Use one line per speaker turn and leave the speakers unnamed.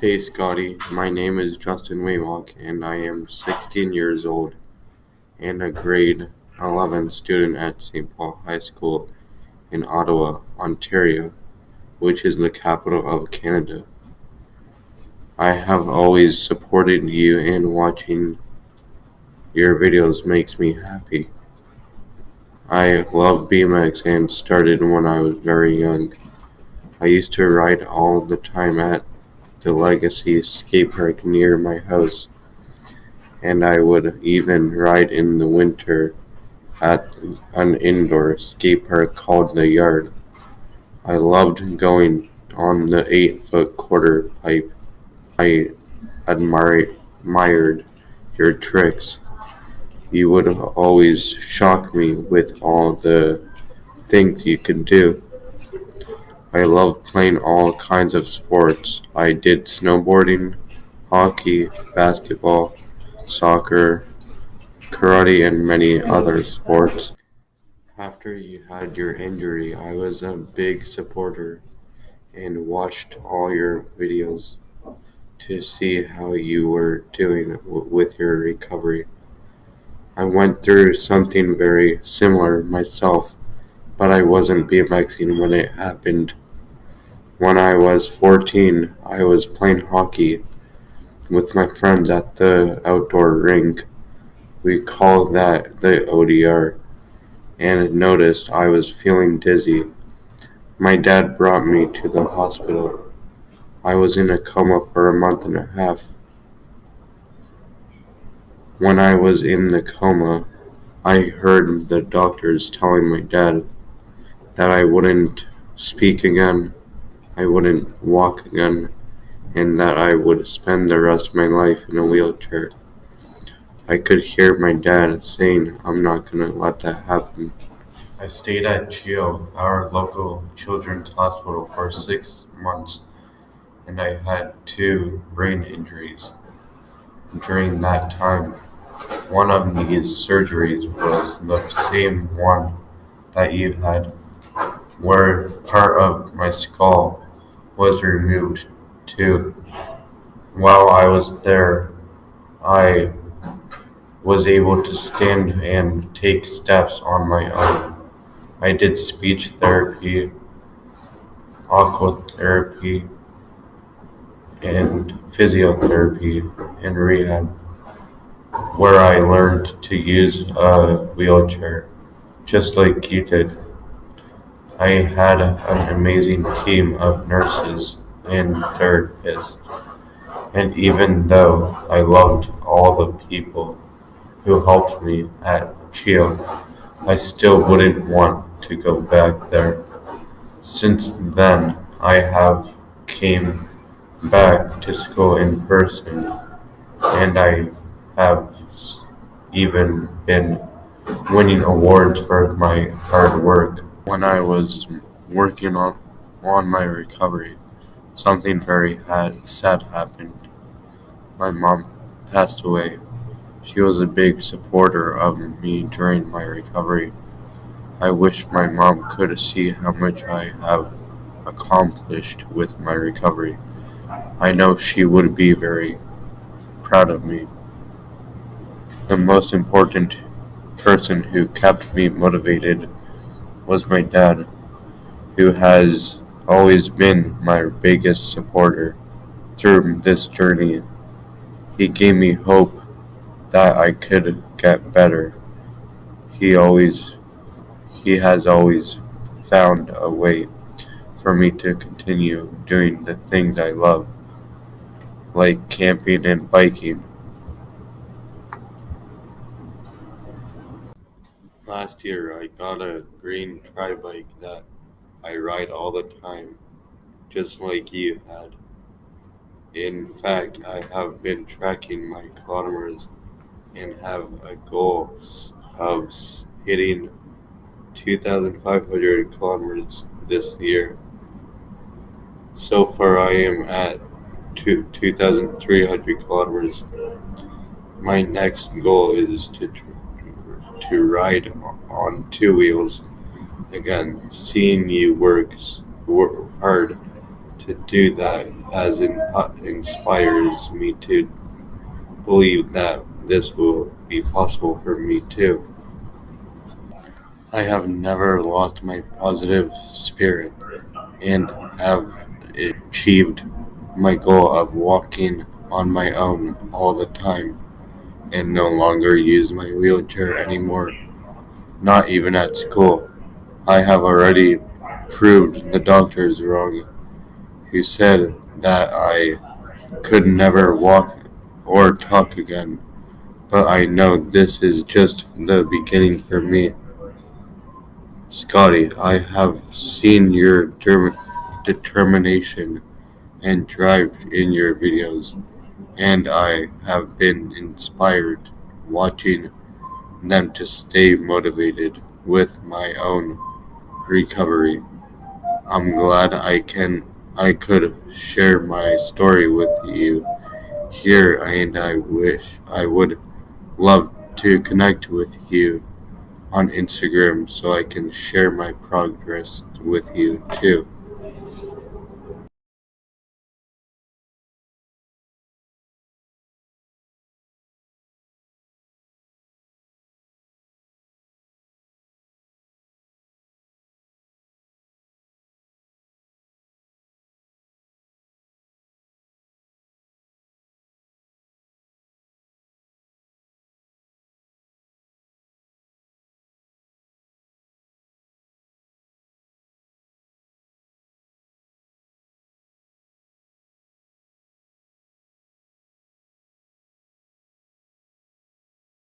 Hey Scotty, my name is Justin Waylock and I am 16 years old and a grade 11 student at St. Paul High School in Ottawa, Ontario, which is the capital of Canada. I have always supported you and watching your videos makes me happy. I love BMX and started when I was very young. I used to ride all the time at the Legacy skate park near my house, and I would even ride in the winter at an indoor skate park called The Yard. I loved going on the 8-foot quarter pipe. I admired your tricks. You would always shock me with all the things you could do. I loved playing all kinds of sports. I did snowboarding, hockey, basketball, soccer, karate, and many other sports. After you had your injury, I was a big supporter and watched all your videos to see how you were doing with your recovery. I went through something very similar myself, but I wasn't BMXing when it happened. When I was 14, I was playing hockey with my friends at the outdoor rink. We called that the ODR, and noticed I was feeling dizzy. My dad brought me to the hospital. I was in a coma for a month and a half. When I was in the coma, I heard the doctors telling my dad that I wouldn't speak again, I wouldn't walk again, and that I would spend the rest of my life in a wheelchair. I could hear my dad saying, "I'm not gonna let that happen." I stayed at CHIO, our local children's hospital, for 6 months, and I had 2 brain injuries. During that time, one of these surgeries was the same one that you had, where part of my skull was removed too. While I was there, I was able to stand and take steps on my own. I did speech therapy, aquatherapy, and physiotherapy and rehab, where I learned to use a wheelchair, just like you did. I had an amazing team of nurses and therapists, and even though I loved all the people who helped me at CHIO, I still wouldn't want to go back there. Since then, I have came back to school in person, and I have even been winning awards for my hard work. When I was working on my recovery, something very sad happened. My mom passed away. She was a big supporter of me during my recovery. I wish my mom could see how much I have accomplished with my recovery. I know she would be very proud of me. The most important person who kept me motivated was my dad, who has always been my biggest supporter through this journey. He gave me hope that I could get better. He always he has always found a way for me to continue doing the things I love, like camping and biking. Last year, I got a green tri-bike that I ride all the time, just like you had. In fact, I have been tracking my kilometers and have a goal of hitting 2,500 kilometers this year. So far, I am at 2,300 kilometers. My next goal is to ride on 2 wheels again. Seeing you work hard to do that as it inspires me to believe that this will be possible for me too. I have never lost my positive spirit and have achieved my goal of walking on my own all the time and no longer use my wheelchair anymore, not even at school. I have already proved the doctors wrong who said that I could never walk or talk again, but I know this is just the beginning for me. Scotty, I have seen your determination and drive in your videos, and I have been inspired watching them to stay motivated with my own recovery. I'm glad I could share my story with you here, and I wish I would love to connect with you on Instagram so I can share my progress with you too.